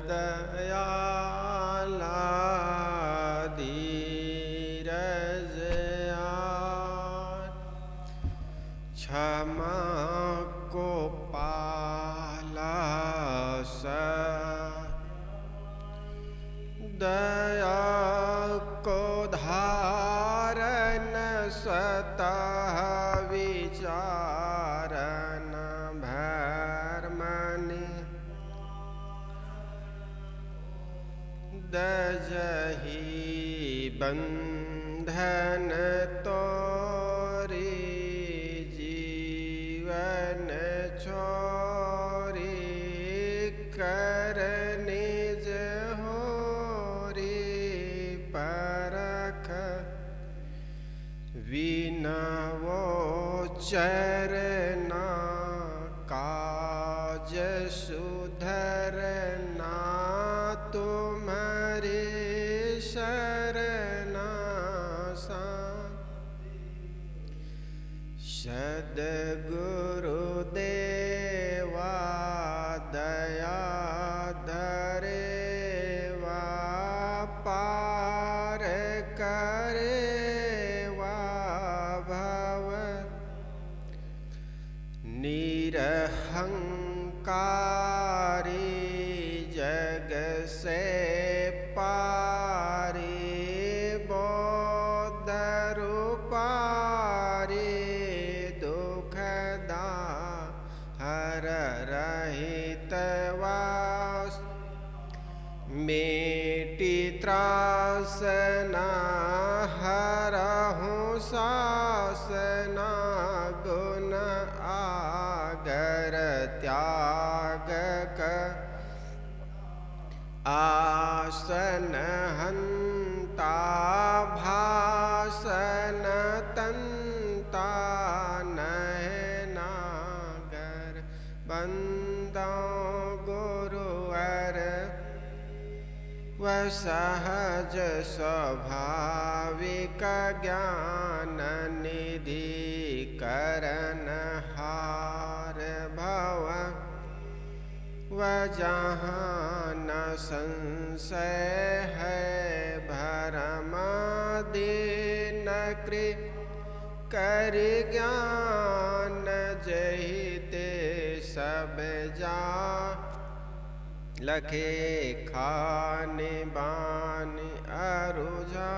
दयाला धीरज आन, क्षमा को पाला दया को धारण स्वतः विचारन भरमनि दजहि बंधन तोरी जीवन छोरी कर निज होरी परख विनवो चरना काज सुधरना तुम्हारे शरणा सद्गुरुदेवा दया धरेवा पार करेवा भव निरहंकारी जग से पारी बोध रूपारी दुखदा हर रहित वास मेटी त्रासना हरहु सासना गुण आगर त्याग आसन हंता भासन तंता नयनागर बंदा गुरुवर सहज स्वाभाविक ज्ञान निधि करन हार भव जहाँ न संशय है भरम दीन कृ कर ज्ञान जहिते सब जा लखे खाने बानी अरुझा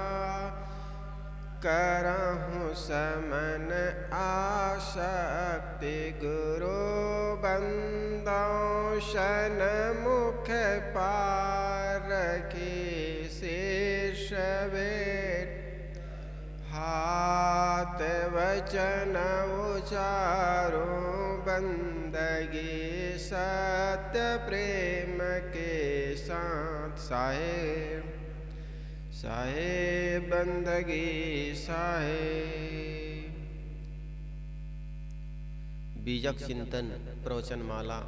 करहूँ समन आशक्ति गुरु बंदौशन मुख पार की शीर्ष वेट हाथ वचन उचारो बंदगी सत्य प्रेम के साथ साहेब साहेब बंदगी साहेब। बीजक चिंतन प्रवचन माला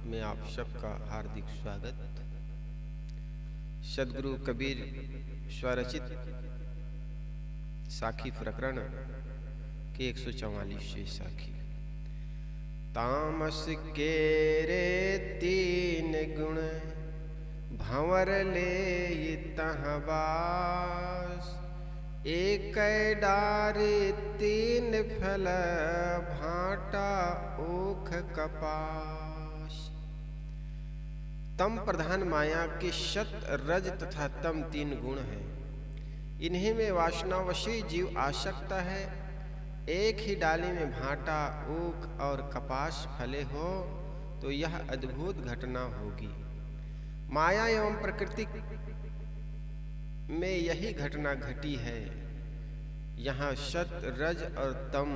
में आप सबका हार्दिक स्वागत। सद्गुरु कबीर स्वरचित साखी प्रकरण के 144वें साखी। तामस के रे तीन गुण भंवर ले तहाँ बास, एक डारी तीन फल भाटा ऊख कपास। तम प्रधान माया के शत रज तथा तम तीन गुण हैं। इन्हीं में वासनावशी जीव आसक्त है। एक ही डाली में भाटा ऊख और कपास फले हो तो यह अद्भुत घटना होगी। माया एवं प्रकृति में यही घटना घटी है। यहाँ शत रज और तम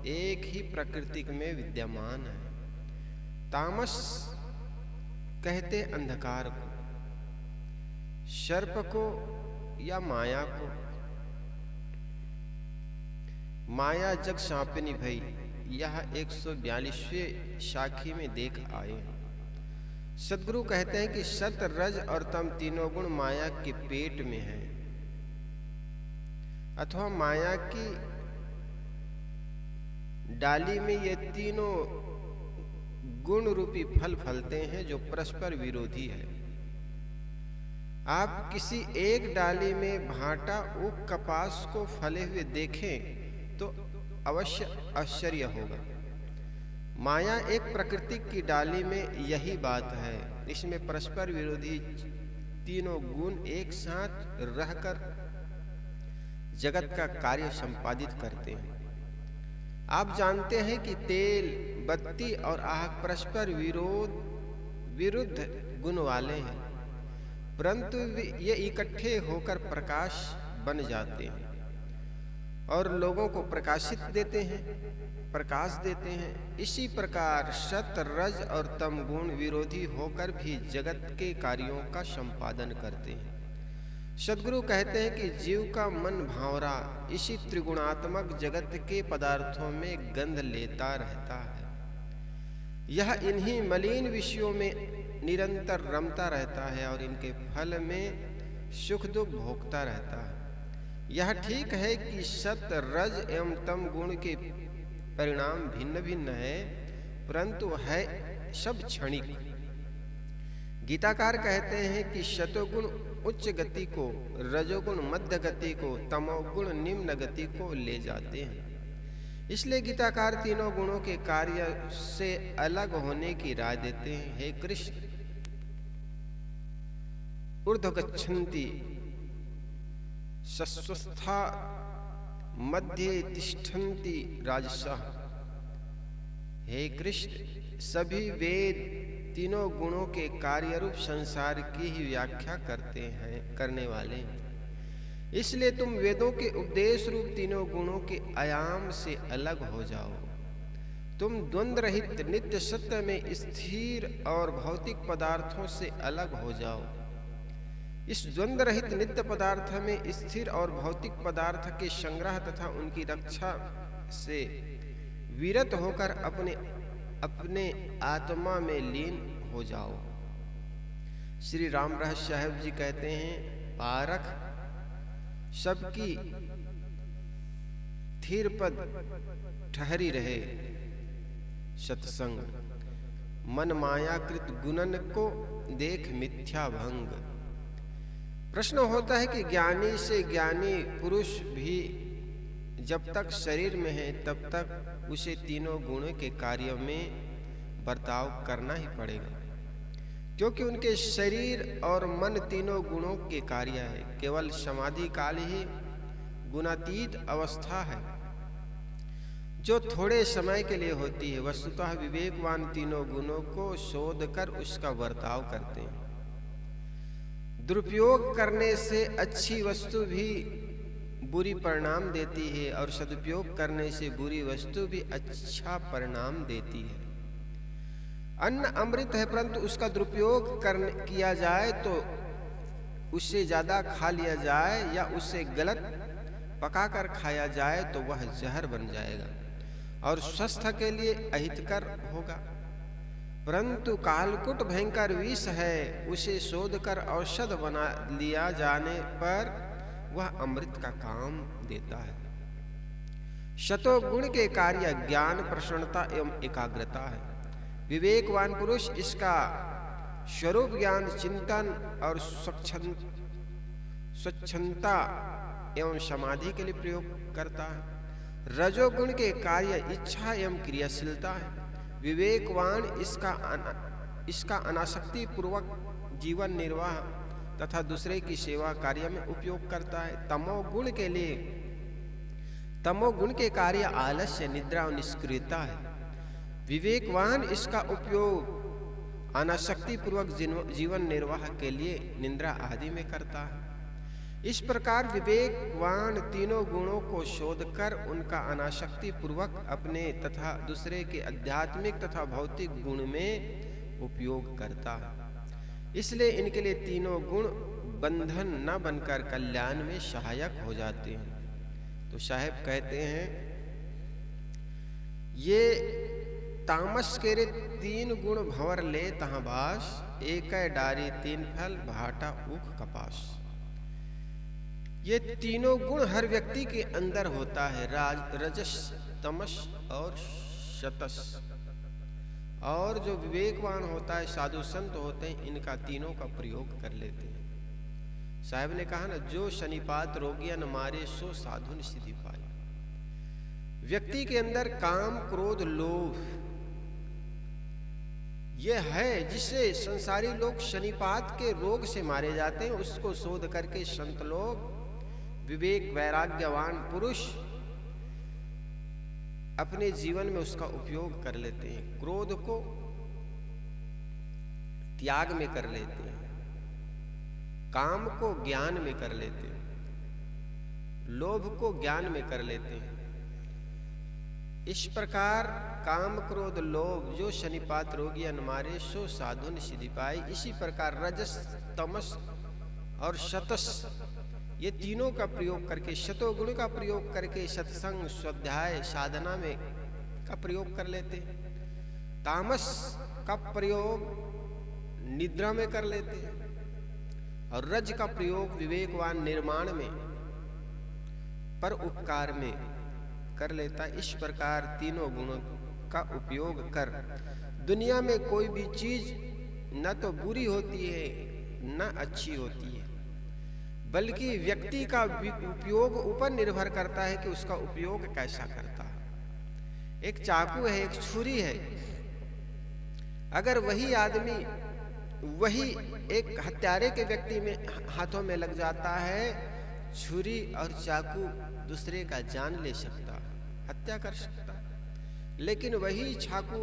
एक ही प्रकृति में विद्यमान है। तामस कहते अंधकार को, सर्प को या माया को। माया जग सांपिनी भई, यह 142वें साखी में देख आए। सद्गुरु कहते हैं कि सत रज और तम तीनों गुण माया के पेट में हैं, अथवा माया की डाली में ये तीनों गुण रूपी फल फलते हैं जो परस्पर विरोधी है। आप किसी एक डाली में भाटा ऊख कपास को फले हुए देखें तो अवश्य आश्चर्य होगा। माया एक प्रकृति की डाली में यही बात है। इसमें परस्पर विरोधी तीनों गुण एक साथ रहकर जगत का कार्य संपादित करते हैं। आप जानते हैं कि तेल, बत्ती और आग परस्पर विरुद्ध गुण वाले हैं, परंतु ये इकट्ठे होकर प्रकाश बन जाते हैं और लोगों को प्रकाश देते हैं। इसी प्रकार सत, रज और तम गुण विरोधी होकर भी जगत के कार्यों का संपादन करते हैं। सद्गुरु कहते हैं कि जीव का मन भावरा इसी त्रिगुणात्मक जगत के पदार्थों में गंध लेता रहता है। यह इन्हीं मलिन विषयों में निरंतर रमता रहता है और इनके फल में सुख दुख भोगता रहता है। यह ठीक है कि सत, रज एवं तम गुण के परिणाम भिन्न भिन्न है, परंतु है सब क्षणिक। गीताकार कहते हैं कि शतोगुण उच्च गति को, रजोगुण मध्य गति को, तमोगुण निम्न गति को ले जाते हैं। इसलिए गीताकार तीनों गुणों के कार्य से अलग होने की राय देते हैं। हे कृष्ण, ऊर्ध्व गच्छन्ति सस्वस्था मध्ये तिष्ठन्ति राजसः। हे कृष्ण, सभी वेद तीनों गुणों के कार्य रूप संसार की ही व्याख्या करने वाले हैं। इसलिए तुम वेदों के उपदेश रूप तीनों गुणों के आयाम से अलग हो जाओ। तुम द्वंद्व रहित नित्य सत्य में स्थिर और भौतिक पदार्थों से अलग हो जाओ। इस द्वंद्व रहित नित्य पदार्थ में स्थिर और भौतिक पदार्थ के संग्रह तथा उनकी रक्षा से विरत होकर अपने आत्मा में लीन हो जाओ। श्री राम रहस्य साहब जी कहते हैं, पारख सबकी थीर पद ठहरी रहे सत्संग, मन मायाकृत गुणन को देख मिथ्या भंग। प्रश्न होता है कि ज्ञानी से ज्ञानी पुरुष भी जब तक शरीर में है तब तक उसे तीनों गुणों के कार्य में बर्ताव करना ही पड़ेगा, क्योंकि उनके शरीर और मन तीनों गुणों के कार्य है। केवल समाधि काल ही गुणातीत अवस्था है जो थोड़े समय के लिए होती है। वस्तुतः विवेकवान तीनों गुणों को शोध कर उसका बर्ताव करते हैं। दुरुपयोग करने से अच्छी वस्तु भी बुरी परिणाम देती है और सदुपयोग करने से बुरी वस्तु भी अच्छा परिणाम देती है। अन्न अमृत है, परंतु उसका दुरुपयोग किया जाए तो उससे ज्यादा खा लिया जाए या उससे गलत पकाकर खाया जाए तो वह जहर बन जाएगा और स्वस्थ के लिए अहितकर होगा। परंतु कालकूट भयंकर विष है, उसे शोध कर औषध बना लिया जाने पर वह अमृत का काम देता है। शतोगुण के कार्य ज्ञान, प्रसन्नता एवं एकाग्रता है। विवेकवान पुरुष इसका स्वरूप ज्ञान, चिंतन और स्वच्छंदता एवं समाधि के लिए प्रयोग करता है। रजोगुण के कार्य इच्छा एवं क्रियाशीलता है। विवेकवान इसका अनासक्ति पूर्वक जीवन निर्वाह तथा दूसरे की सेवा कार्य में उपयोग करता है। तमोगुण के कार्य आलस्य, निद्रा और निष्क्रियता है। विवेकवान इसका उपयोग अनासक्ति पूर्वक जीवन निर्वाह के लिए निद्रा आदि में करता है। इस प्रकार विवेकवान तीनों गुणों को शोधकर उनका अनासक्ति पूर्वक अपने तथा दूसरे के आध्यात्मिक तथा भौतिक गुण में उपयोग करता है। इसलिए इनके लिए तीनों गुण बंधन न बनकर कल्याण में सहायक हो जाते हैं। तो साहेब कहते हैं, ये तामस केरे तीन गुण भंवर ले तहाँ बास, एक डारी तीन फल भाटा ऊख कपास। ये तीनों गुण हर व्यक्ति के अंदर होता है, रजस, तमस और शतस। और जो विवेकवान होता है, साधु संत होते हैं, इनका तीनों का प्रयोग कर लेते हैं। साहब ने कहा ना, जो शनिपात रोगियन मारे सो साधुन सिद्धि पाई। व्यक्ति के अंदर काम, क्रोध, लोभ ये है जिससे संसारी लोग शनिपात के रोग से मारे जाते हैं। उसको शोध करके संत लोग, विवेक वैराग्यवान पुरुष अपने जीवन में उसका उपयोग कर लेते हैं। क्रोध को त्याग में कर लेते हैं, काम को ज्ञान में कर लेते हैं, लोभ को ज्ञान में कर लेते हैं। इस प्रकार काम, क्रोध, लोभ जो शनिपात रोगी अनमारे सो साधुन सिद्धि पाई। इसी प्रकार रजस, तमस और शतस ये तीनों का प्रयोग करके, शतोगुण का प्रयोग करके सत्संग, स्वाध्याय, साधना में का प्रयोग कर लेते। तामस का प्रयोग निद्रा में कर लेते हैं और रज का प्रयोग विवेकवान निर्माण में, पर उपकार में कर लेता। इस प्रकार तीनों गुणों का उपयोग कर दुनिया में कोई भी चीज न तो बुरी होती है न अच्छी होती है, बल्कि व्यक्ति का उपयोग ऊपर निर्भर करता है कि उसका उपयोग कैसा करता है। एक चाकू है, एक छुरी है, अगर वही आदमी वही एक हत्यारे के व्यक्ति में हाथों में लग जाता है, छुरी और चाकू दूसरे का जान ले सकता, हत्या कर सकता। लेकिन वही चाकू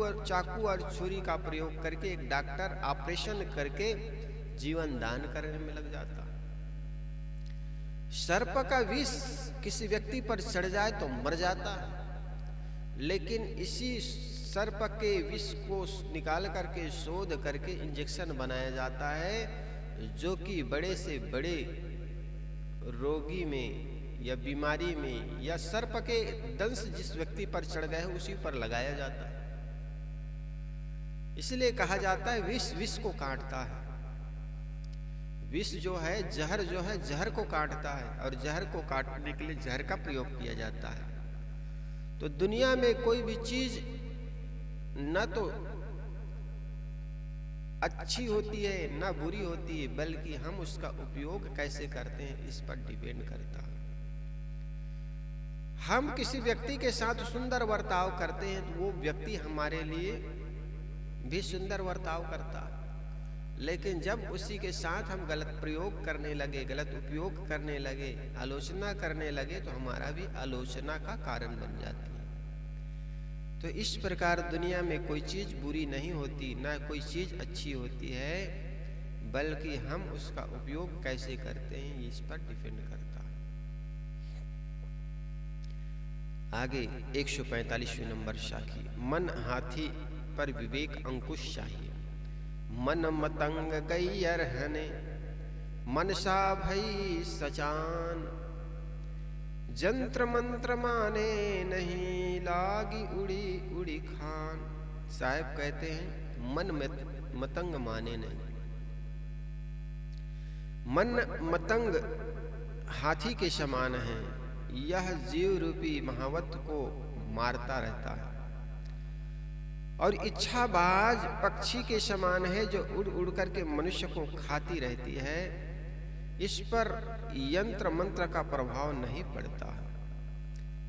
और छुरी का प्रयोग करके एक डॉक्टर ऑपरेशन करके जीवन दान करने में लग जाता। सर्प का विष किसी व्यक्ति पर चढ़ जाए तो मर जाता है, लेकिन इसी सर्प के विष को निकाल करके शोध करके इंजेक्शन बनाया जाता है, जो कि बड़े से बड़े रोगी में या बीमारी में या सर्प के दंश जिस व्यक्ति पर चढ़ गए उसी पर लगाया जाता है। इसलिए कहा जाता है विष विष को काटता है। विष जो है, जहर जो है, जहर को काटता है और जहर को काटने के लिए जहर का प्रयोग किया जाता है। तो दुनिया में कोई भी चीज न तो अच्छी होती है न बुरी होती है, बल्कि हम उसका उपयोग कैसे करते हैं इस पर डिपेंड करता है। हम किसी व्यक्ति के साथ सुंदर बर्ताव करते हैं तो वो व्यक्ति हमारे लिए भी सुंदर बर्ताव करता है, लेकिन जब उसी के साथ हम गलत प्रयोग करने लगे, गलत उपयोग करने लगे, आलोचना करने लगे तो हमारा भी आलोचना का कारण बन जाती है। तो इस प्रकार दुनिया में कोई चीज बुरी नहीं होती, ना कोई चीज अच्छी होती है, बल्कि हम उसका उपयोग कैसे करते हैं इस पर डिपेंड करता है। आगे 145वें नंबर साखी। मन हाथी पर विवेक अंकुश चाहिए, मन मतंग गैयर हने, मनसा भई सचान, जंत्र मंत्र माने नहीं, लागी उड़ी उड़ी खान। साहब कहते हैं मन मतंग माने नहीं। मन मतंग हाथी के समान है, यह जीव रूपी महावत को मारता रहता है, और इच्छाबाज पक्षी के समान है जो उड़ उड़ करके मनुष्य को खाती रहती है। इस पर यंत्र मंत्र का प्रभाव नहीं पड़ता।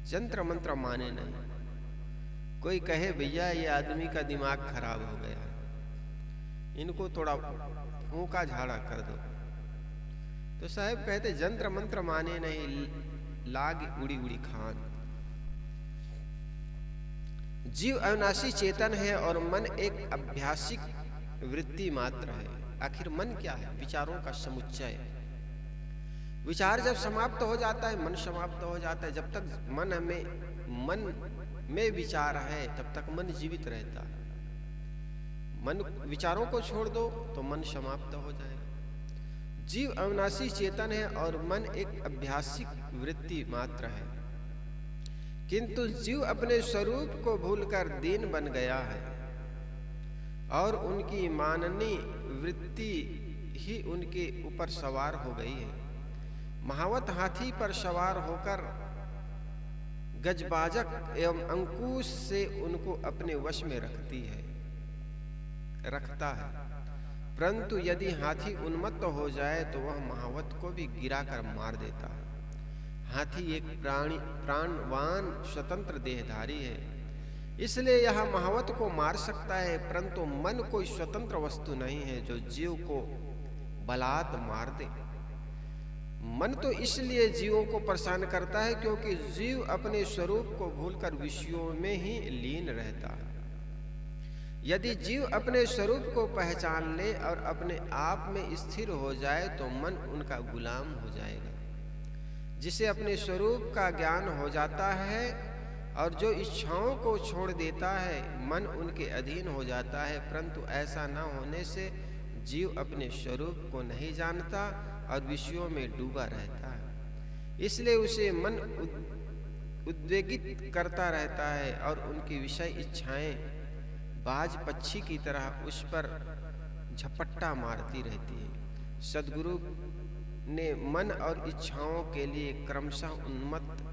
यंत्र मंत्र माने नहीं। कोई कहे भैया ये आदमी का दिमाग खराब हो गया, इनको थोड़ा फूंका झाड़ा कर दो, तो साहब कहते यंत्र मंत्र माने नहीं, लाग उड़ी उड़ी खान। जीव अविनाशी चेतन है और मन एक अभ्यासिक वृत्ति मात्र है। आखिर मन क्या है? विचारों का समुच्चय। विचार जब समाप्त हो जाता है, मन समाप्त हो जाता है। जब तक मन में विचार है तब तक मन जीवित रहता है। मन विचारों को छोड़ दो तो मन समाप्त हो जाएगा। जीव अविनाशी चेतन है और मन एक अभ्यासिक वृत्ति मात्र है, किंतु जीव अपने स्वरूप को भूलकर दीन बन गया है और उनकी माननी वृत्ति ही उनके ऊपर सवार हो गई है। महावत हाथी पर सवार होकर गजबाजक एवं अंकुश से उनको अपने वश में रखता है। परंतु यदि हाथी उन्मत्त हो जाए तो वह महावत को भी गिराकर मार देता है। हाथी एक प्राणवान स्वतंत्र देहधारी है, इसलिए यह महावत को मार सकता है, परंतु मन कोई स्वतंत्र वस्तु नहीं है जो जीव को बलात् मार दे। मन तो इसलिए जीवों को परेशान करता है क्योंकि जीव अपने स्वरूप को भूलकर विषयों में ही लीन रहता है। यदि जीव अपने स्वरूप को पहचान ले और अपने आप में स्थिर हो जाए तो मन उनका गुलाम हो जाएगा। जिसे अपने स्वरूप का ज्ञान हो जाता है और जो इच्छाओं को छोड़ देता है, मन उनके अधीन हो जाता है, परंतु ऐसा न होने से जीव अपने स्वरूप को नहीं जानता और विषयों में डूबा रहता है। इसलिए उसे मन उद्वेगित करता रहता है और उनकी विषय इच्छाएं बाज पक्षी की तरह उस पर झपट्टा मारती रहती है। सद्गुरु ने मन और इच्छाओं के लिए क्रमशः उन्मत्त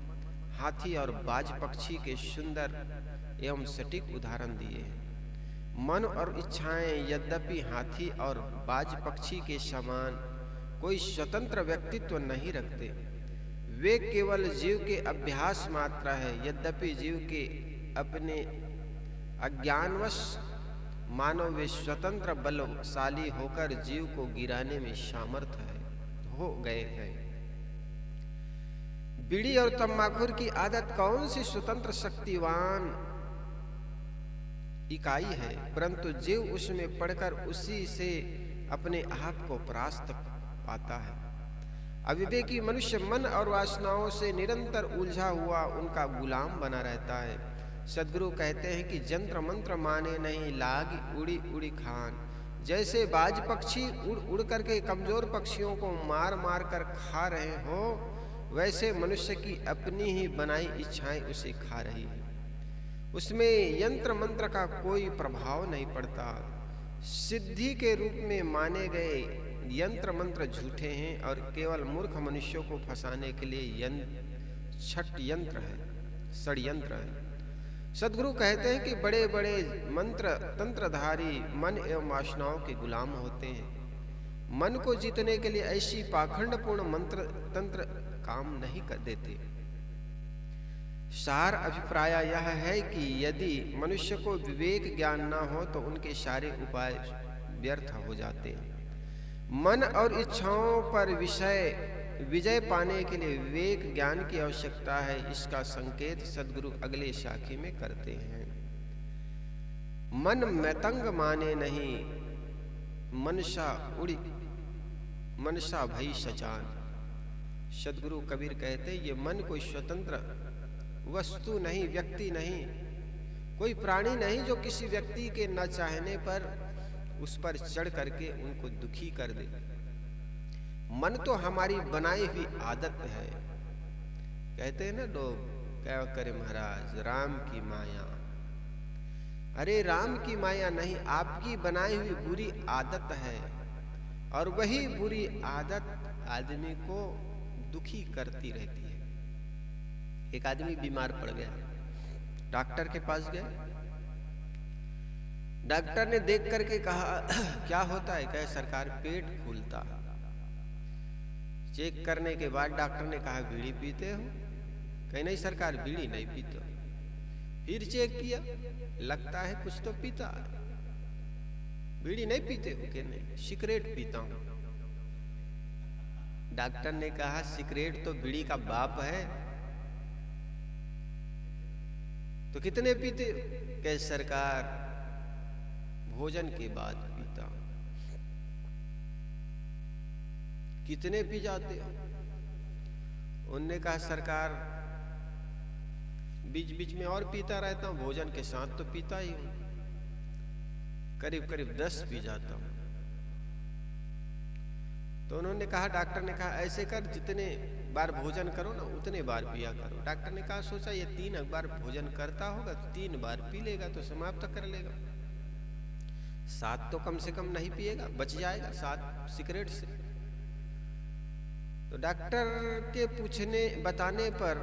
हाथी और बाज पक्षी के सुंदर एवं सटीक उदाहरण दिए हैं। मन और इच्छाएं यद्यपि हाथी और बाज पक्षी के समान कोई स्वतंत्र व्यक्तित्व नहीं रखते, वे केवल जीव के अभ्यास मात्र है। यद्यपि जीव के अपने अज्ञानवश मानव वे स्वतंत्र बलशाली होकर जीव को गिराने में सामर्थ हो गए हैं। बीड़ी और तंबाकू की आदत कौन सी स्वतंत्र शक्तिवान इकाई है, परंतु जीव उसमें पड़कर उसी से अपने आप को परास्त पाता है। अविवेकी मनुष्य मन और वासनाओं से निरंतर उलझा हुआ उनका गुलाम बना रहता है। सद्गुरु कहते हैं कि जंत्र मंत्र माने नहीं लागी उड़ी उड़ी खान। जैसे बाज पक्षी उड़ उड़ करके कमजोर पक्षियों को मार मार कर खा रहे हो, वैसे मनुष्य की अपनी ही बनाई इच्छाएं उसे खा रही है। उसमें यंत्र मंत्र का कोई प्रभाव नहीं पड़ता। सिद्धि के रूप में माने गए यंत्र मंत्र झूठे हैं और केवल मूर्ख मनुष्यों को फंसाने के लिए षड्यंत्र है, षड्यंत्र है। सद्गुरु कहते हैं कि बड़े बड़े मंत्र तंत्रधारी मन एवं वासनाओं के गुलाम होते हैं। मन को जीतने के लिए ऐसी पाखंडपूर्ण मंत्र तंत्र काम नहीं कर देते। सार अभिप्राय यह है कि यदि मनुष्य को विवेक ज्ञान न हो तो उनके सारे उपाय व्यर्थ हो जाते हैं। मन और इच्छाओं पर विजय पाने के लिए विवेक ज्ञान की आवश्यकता है। इसका संकेत सद्गुरु अगले शाखी में करते हैं। मन मैतंग माने नहीं मनसा भई सचान। सद्गुरु कबीर कहते ये मन कोई स्वतंत्र वस्तु नहीं, व्यक्ति नहीं, कोई प्राणी नहीं जो किसी व्यक्ति के न चाहने पर उस पर चढ़ करके उनको दुखी कर दे। मन तो हमारी बनाई हुई आदत है। कहते हैं ना लोग, क्या करे महाराज, राम की माया। अरे राम की माया नहीं, आपकी बनाई हुई बुरी आदत है, और वही बुरी आदत आदमी को दुखी करती रहती है। एक आदमी बीमार पड़ गया, डॉक्टर के पास गया। डॉक्टर ने देख करके कहा क्या होता है? कहे सरकार पेट फूलता। चेक करने के बाद डॉक्टर ने कहा बीड़ी पीते हो? कहे नहीं सरकार बीड़ी नहीं पीते। फिर चेक किया, लगता है कुछ तो पीता है। बीड़ी नहीं पीते हो? कि नहीं, सिगरेट पीता हूं। डॉक्टर ने कहा सिगरेट तो बीड़ी का बाप है, तो कितने पीते हो? कहे सरकार भोजन के बाद पीता हूं। कितने पी जाते हो? उनने कहा सरकार बीच बीच में और पीता रहता हूं, भोजन के साथ तो पीता ही हूं, करीब करीब 10 पी जाता हूं। तो उन्होंने कहा, डॉक्टर ने कहा ऐसे कर, जितने बार भोजन करो ना उतने बार पिया करो। डॉक्टर ने कहा सोचा ये 3 बार भोजन करता होगा, 3 बार पी लेगा तो समाप्त कर लेगा। 7 तो कम से कम नहीं पिएगा, बच जाएगा 7 सिगरेट से। तो डॉक्टर के बताने पर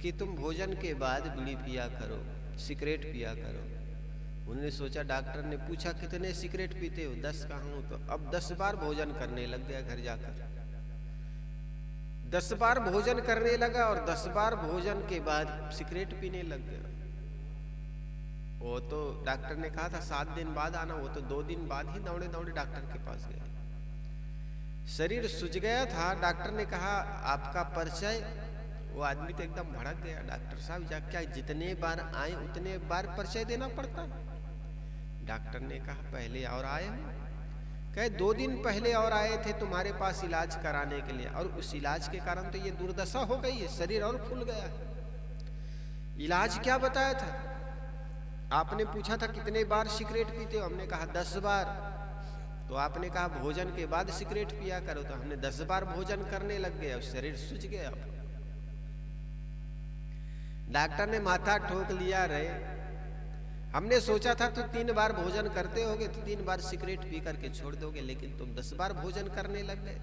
कि तुम भोजन के बाद बीड़ी पिया करो, सिगरेट पिया करो, उन्होंने सोचा, डॉक्टर ने पूछा कितने सिगरेट पीते हो? 10 कहा हूं। तो अब 10 बार भोजन करने लग गया घर जाकर। 10 बार भोजन करने लगा और 10 बार भोजन के बाद सिगरेट पीने लग गया। वो तो डॉक्टर ने कहा था 7 दिन बाद आना, वो तो 2 दिन बाद ही दौड़े दौड़े डॉक्टर के पास गए। शरीर सूझ गया था। डॉक्टर ने कहा आपका परिचय? वो आदमी तो एकदम भड़क गया। डॉक्टर साहब क्या जितने बार आए उतने बार परिचय देना पड़ता? डॉक्टर ने कहा पहले और आए हो। कहे 2 दिन पहले और आए थे तुम्हारे पास इलाज कराने के लिए, और उस इलाज के कारण तो ये दुर्दशा हो गई है, शरीर और फूल गया है। इलाज क्या बताया था? आपने पूछा था कितने बार सिगरेट पीते हो? हमने कहा 10 बार। तो आपने कहा भोजन के बाद सिगरेट पिया करो, तो हमने 10 बार भोजन करने लग गए और शरीर सूझ गया। डॉक्टर ने माथा ठोक लिया, रहे हमने सोचा था तो 3 बार भोजन करते होगे तो 3 बार सिगरेट पी करके छोड़ दोगे, लेकिन तुम 10 बार भोजन करने लग गए,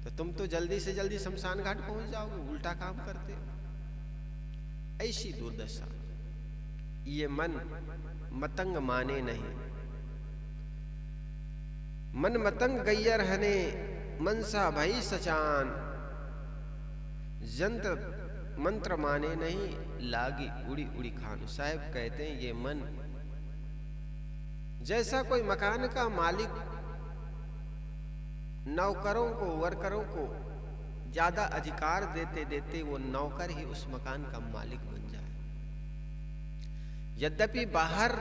तो तुम तो जल्दी से जल्दी शमशान घाट पहुंच जाओगे, उल्टा काम करते हो। ऐसी दुर्दशा। ये मन मतंग माने नहीं। मन मतंग गैया रहने, मनसा भई सचान। जंत्र मंत्र माने नहीं, लागी उड़ी उड़ी खान। साहब कहते हैं ये मन जैसा कोई मकान का मालिक नौकरों को, वर्करों को ज्यादा अधिकार देते देते वो नौकर ही उस मकान का मालिक बन जाए। यद्यपि बाहर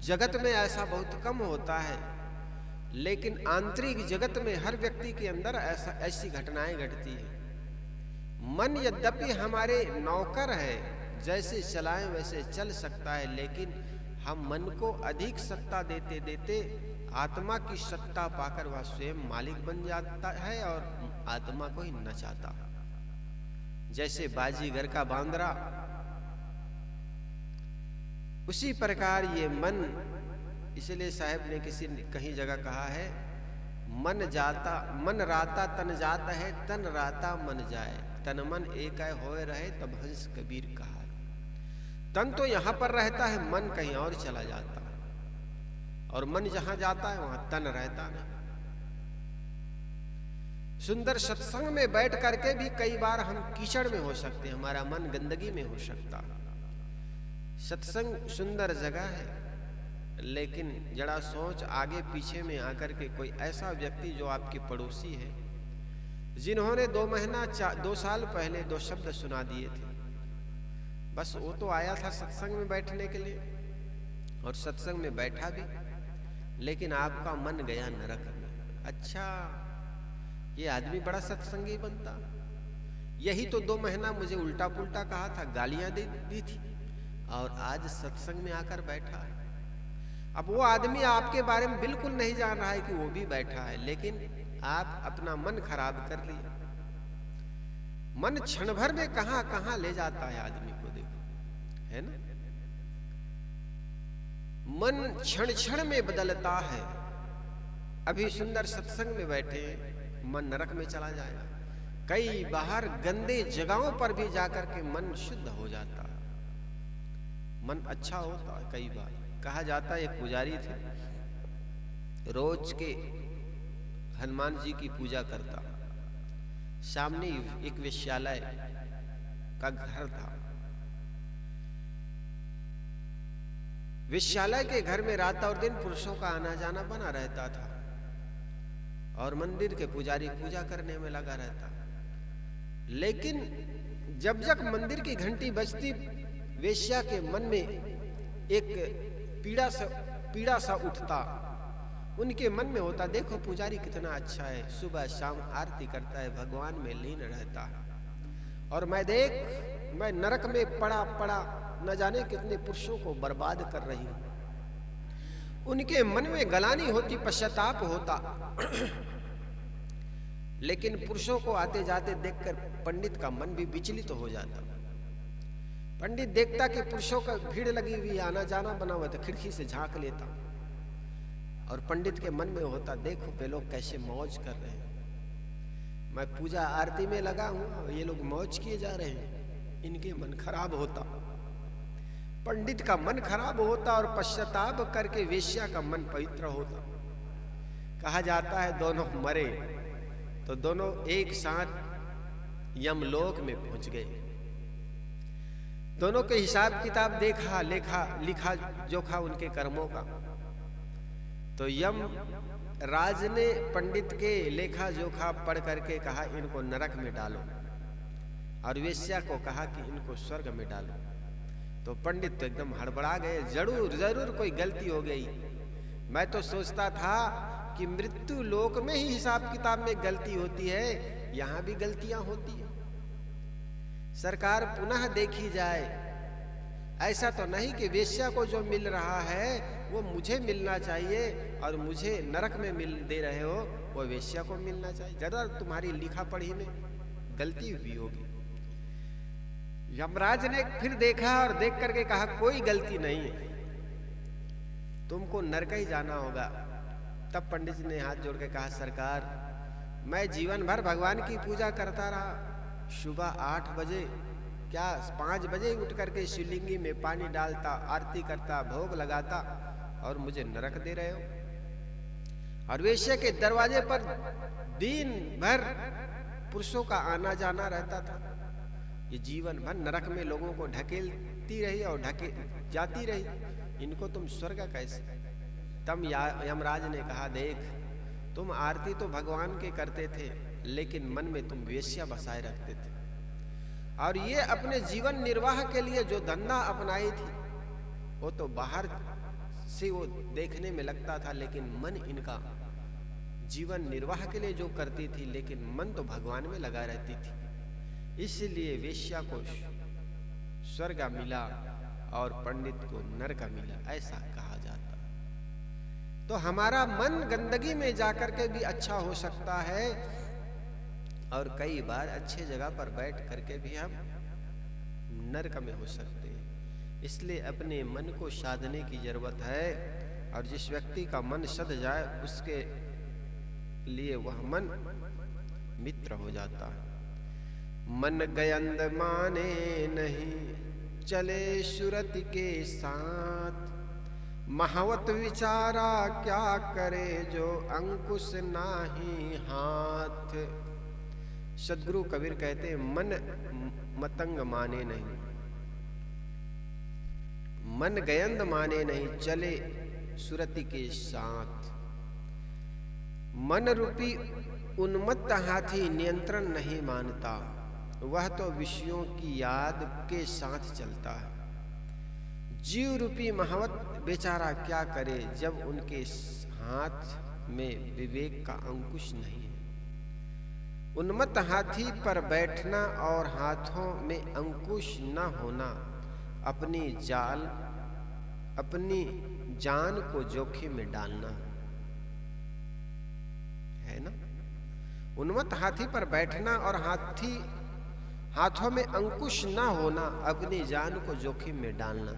जगत में ऐसा बहुत कम होता है, लेकिन आंतरिक जगत में हर व्यक्ति के अंदर ऐसी घटनाएं घटती है। मन यद्यपि हमारे नौकर है, जैसे चलाएं वैसे चल सकता है, लेकिन हम मन को अधिक सत्ता देते देते आत्मा की सत्ता पाकर वह स्वयं मालिक बन जाता है और आत्मा को ही नचाता। जैसे बाजीगर का बांदरा, उसी प्रकार ये मन। इसलिए साहब ने कहीं जगह कहा है, मन राता तन जाता है, तन राता मन जाए। तन मन एक होए रहे, तब हंस कबीर कहा। तन तो यहां पर रहता है, मन कहीं और चला जाता है, और मन जहां जाता है वहां तन रहता नहीं। सुंदर सत्संग में बैठ करके भी कई बार हम कीचड़ में हो सकते हैं, हमारा मन गंदगी में हो सकता। सत्संग सुंदर जगह है, लेकिन जरा सोच आगे पीछे में आकर के कोई ऐसा व्यक्ति जो आपके पड़ोसी है, जिन्होंने 2 साल पहले 2 शब्द सुना दिए थे, बस वो तो आया था सत्संग में बैठने के लिए और सत्संग में बैठा भी, लेकिन आपका मन गया नरक में। अच्छा, ये आदमी बड़ा सत्संगी बनता, यही तो 2 महीना मुझे उल्टा पुल्टा कहा था, गालियां दी थी, और आज सत्संग में आकर बैठा है। अब वो आदमी आपके बारे में बिल्कुल नहीं जान रहा है कि वो भी बैठा है, लेकिन आप अपना मन खराब कर लिया। मन क्षण भर में कहां कहां ले जाता है आदमी को, देखो, है ना। मन क्षण क्षण में बदलता है। अभी सुंदर सत्संग में बैठे, मन नरक में चला जाएगा। कई बार गंदे जगहों पर भी जाकर के मन शुद्ध हो जाता है, मन अच्छा होता है। कई बार कहा जाता है, एक पुजारी थे, रोज के हनुमान जी की पूजा करता। सामने एक वेश्यालय का घर था। वेश्यालय के घर में रात और दिन पुरुषों का आना जाना बना रहता था, और मंदिर के पुजारी पूजा करने में लगा रहता। लेकिन जब जब मंदिर की घंटी बजती, वेश्या के मन में एक पीड़ा सा उठता। उनके मन में होता, देखो पुजारी कितना अच्छा है, सुबह शाम आरती करता है, भगवान में लीन रहता है, और मैं नरक में पड़ा न जाने कितने पुरुषों को बर्बाद कर रही हूं। उनके मन में गलानी होती, पश्चाताप होता। लेकिन पुरुषों को आते जाते देखकर पंडित का मन भी विचलित हो जाता। पंडित देखता कि पुरुषों का भीड़ लगी हुई, आना जाना बना हुआ था, खिड़की से झांक लेता, और पंडित के मन में होता, देखो वे लोग कैसे मौज कर रहे हैं, मैं पूजा आरती में लगा हूं, ये लोग मौज किए जा रहे हैं, इनके मन खराब होता। पंडित का मन खराब होता और पश्चाताप करके वेश्या का मन पवित्र होता। कहा जाता है दोनों मरे तो दोनों एक साथ यमलोक में पहुंच गए। दोनों के हिसाब किताब देखा, लिखा जोखा उनके कर्मों का। तो यम राज ने पंडित के लेखा जोखा पढ़ करके कहा इनको नरक में डालो, और वेश्या को कहा कि इनको स्वर्ग में डालो। तो पंडित तो एकदम हड़बड़ा गए, जरूर कोई गलती हो गई। मैं तो सोचता था कि मृत्यु लोक में ही हिसाब किताब में गलती होती है, यहां भी गलतियां होती है। सरकार पुनः देखी जाए। ऐसा तो नहीं कि वेश्या को जो मिल रहा है वो मुझे मिलना चाहिए और मुझे नरक में मिल दे रहे हो वो वेश्या को मिलना चाहिए। जरा तुम्हारी लिखा पढ़ी में गलती हुई होगी। यमराज ने फिर देखा और देख करके कहा कोई गलती नहीं है, तुमको नरक ही जाना होगा। तब पंडित जी ने हाथ जोड़ के कहा सरकार, मैं जीवन भर भगवान की पूजा करता रहा। सुबह 8 बजे क्या 5 बजे उठ करके शिवलिंगी में पानी डालता, आरती करता, भोग लगाता, और मुझे नरक दे रहे हो। और वेश्या के दरवाजे पर दिन भर पुरुषों का आना जाना रहता था। ये जीवन भर नरक में लोगों को ढकेलती रही और जाती रही, इनको तुम स्वर्ग कैसे। तब यमराज ने कहा देख, तुम आरती तो भगवान के करते थे लेकिन मन में तुम वेश्या बसाए रखते थे, और ये अपने जीवन निर्वाह के लिए जो धंधा अपनाई थी वो तो बाहर से वो देखने में लगता था, लेकिन मन इनका जीवन निर्वाह के लिए जो करती थी, लेकिन मन तो भगवान में लगा रहती थी। इसलिए वेश्या को स्वर्ग मिला और पंडित को नरक मिला, ऐसा कहा जाता। तो हमारा मन गंदगी में जाकर के भी अच्छा हो सकता है, और कई बार अच्छे जगह पर बैठ करके भी हम नरक में हो सकते हैं। इसलिए अपने मन को साधने की जरूरत है, और जिस व्यक्ति का मन सध जाए उसके लिए वह मन मित्र हो जाता है। मन गयंद माने नहीं, चले सुरति के साथ, महावत विचारा क्या करे जो अंकुश नाही हाथ। सदगुरु कबीर कहते हैं मन मतंग माने नहीं, मन गयंद माने नहीं, चले सुरति के साथ। मन रूपी उन्मत्त हाथी नियंत्रण नहीं मानता, वह तो विषयों की याद के साथ चलता है। जीव रूपी महावत बेचारा क्या करे जब उनके हाथ में विवेक का अंकुश नहीं है। उन्मत्त हाथी पर बैठना और हाथों में अंकुश न होना अपनी जान को जोखिम में डालना है ना। उन्मत्त हाथी पर बैठना और हाथों में अंकुश न होना अपनी जान को जोखिम में डालना।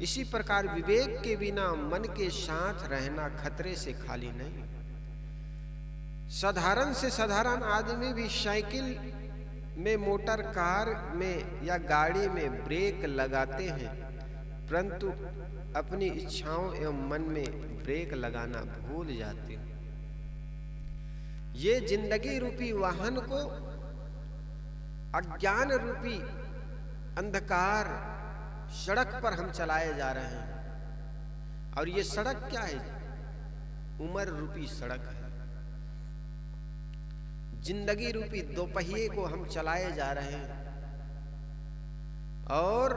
इसी प्रकार विवेक के बिना मन के साथ रहना खतरे से खाली नहीं। साधारण से साधारण आदमी भी साइकिल में, मोटर कार में या गाड़ी में ब्रेक लगाते हैं, परंतु अपनी इच्छाओं एवं मन में ब्रेक लगाना भूल जाते हैं। ये जिंदगी रूपी वाहन को अज्ञान रूपी अंधकार सड़क पर हम चलाए जा रहे हैं, और ये सड़क क्या है? उम्र रूपी सड़क है। जिंदगी रूपी दोपहिए को हम चलाए जा रहे हैं, और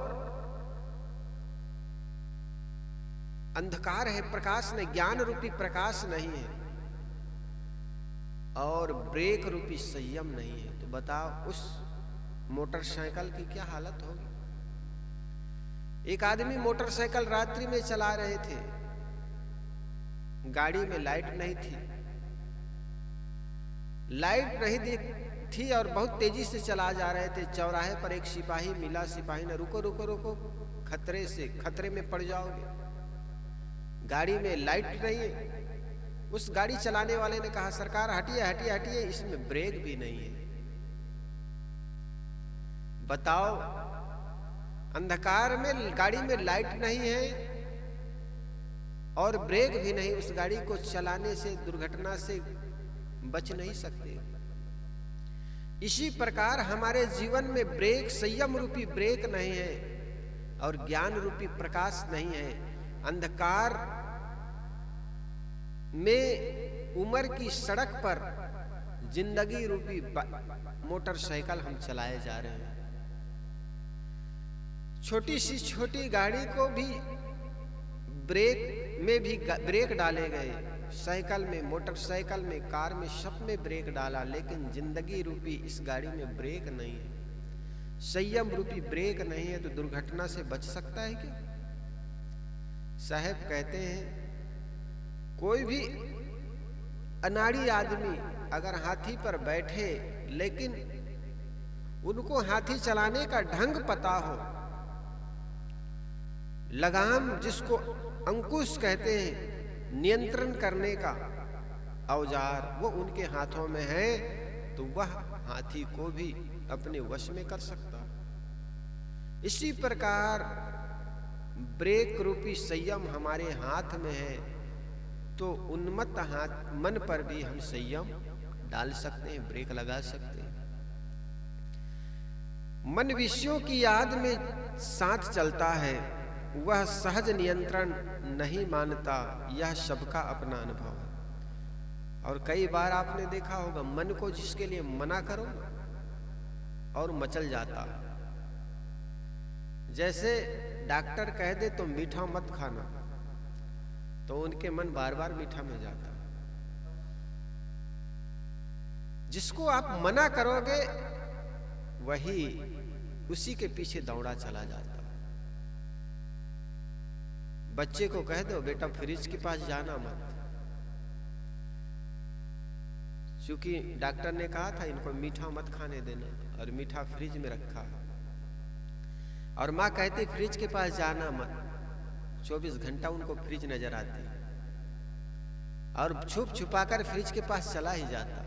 अंधकार है, प्रकाश नहीं, ज्ञान रूपी प्रकाश नहीं है, और ब्रेक रूपी संयम नहीं है। तो बताओ उस मोटरसाइकिल की क्या हालत होगी। एक आदमी मोटरसाइकिल रात्रि में चला रहे थे, गाड़ी में लाइट नहीं थी, थी और बहुत तेजी से चला जा रहे थे। चौराहे पर एक सिपाही मिला, सिपाही ने रुको रुको रुको, खतरे में पड़ जाओगे, गाड़ी में लाइट नहीं है। उस गाड़ी चलाने वाले ने कहा सरकार हटिए हटिए हटिए, इसमें ब्रेक भी नहीं है। बताओ अंधकार में गाड़ी में लाइट नहीं है और ब्रेक भी नहीं, उस गाड़ी को चलाने से दुर्घटना से बच नहीं सकते। इसी प्रकार हमारे जीवन में ब्रेक, संयम रूपी ब्रेक नहीं है और ज्ञान रूपी प्रकाश नहीं है। अंधकार में उम्र की सड़क पर जिंदगी रूपी मोटरसाइकिल हम चलाए जा रहे हैं। छोटी सी छोटी गाड़ी को भी ब्रेक में भी ब्रेक डाले गए, साइकिल में, मोटरसाइकिल में, कार में, सब में ब्रेक डाला, लेकिन जिंदगी रूपी इस गाड़ी में ब्रेक नहीं है, संयम रूपी ब्रेक नहीं है, तो दुर्घटना से बच सकता है क्या? साहब कहते हैं कोई भी अनाड़ी आदमी अगर हाथी पर बैठे लेकिन उनको हाथी चलाने का ढंग पता हो, लगाम जिसको अंकुश कहते हैं, नियंत्रण करने का औजार वो उनके हाथों में है, तो वह हाथी को भी अपने वश में कर सकता। इसी प्रकार ब्रेक रूपी संयम हमारे हाथ में है, तो उन्मत्त मन पर भी हम संयम डाल सकते हैं, ब्रेक लगा सकते हैं। मन विषयों की याद में साथ चलता है, वह सहज नियंत्रण नहीं मानता, यह सबका अपना अनुभव है। और कई बार आपने देखा होगा, मन को जिसके लिए मना करो और मचल जाता। जैसे डॉक्टर कह दे तो मीठा मत खाना, तो उनके मन बार बार मीठा में जाता। जिसको आप मना करोगे वही उसी के पीछे दौड़ा चला जाता। बच्चे को कह दो बेटा फ्रिज के पास जाना मत, क्योंकि डॉक्टर ने कहा था इनको मीठा मत खाने देना, और मीठा फ्रिज में रखा है। और माँ कहती फ्रिज के पास जाना मत, 24 घंटा उनको फ्रिज नजर आती है, और छुप छुपाकर फ्रिज के पास चला ही जाता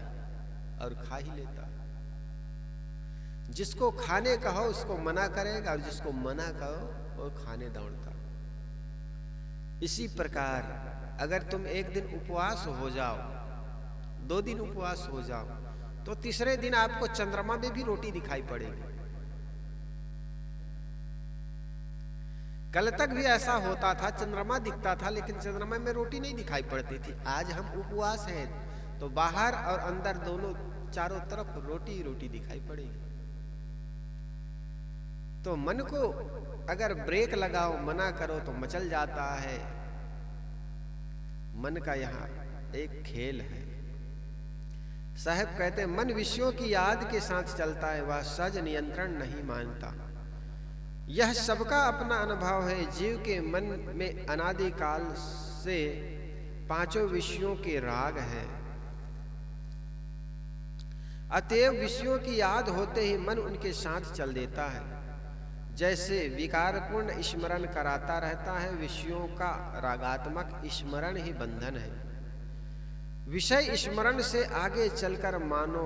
और खा ही लेता। जिसको खाने कहो उसको मना करेगा, और जिसको मना कहो वो खाने दौड़ता। इसी प्रकार अगर तुम एक दिन उपवास हो जाओ, 2 दिन उपवास हो जाओ, तो तीसरे दिन आपको चंद्रमा में भी रोटी दिखाई पड़ेगी। कल तक भी ऐसा होता था, चंद्रमा दिखता था लेकिन चंद्रमा में रोटी नहीं दिखाई पड़ती थी। आज हम उपवास हैं तो बाहर और अंदर दोनों, चारों तरफ रोटी ही रोटी दिखाई पड़ेगी। तो मन को अगर ब्रेक लगाओ, मना करो तो मचल जाता है। मन का यहाँ एक खेल है। साहब कहते हैं मन विषयों की याद के साथ चलता है, वह सहज नियंत्रण नहीं मानता। यह सबका अपना अनुभव है। जीव के मन में अनादिकाल से 5 विषयों के राग है। अतएव विषयों की याद होते ही मन उनके साथ चल देता है। जैसे विकारपूर्ण स्मरण कराता रहता है, विषयों का रागात्मक स्मरण ही बंधन है। विषय स्मरण से आगे चलकर मानो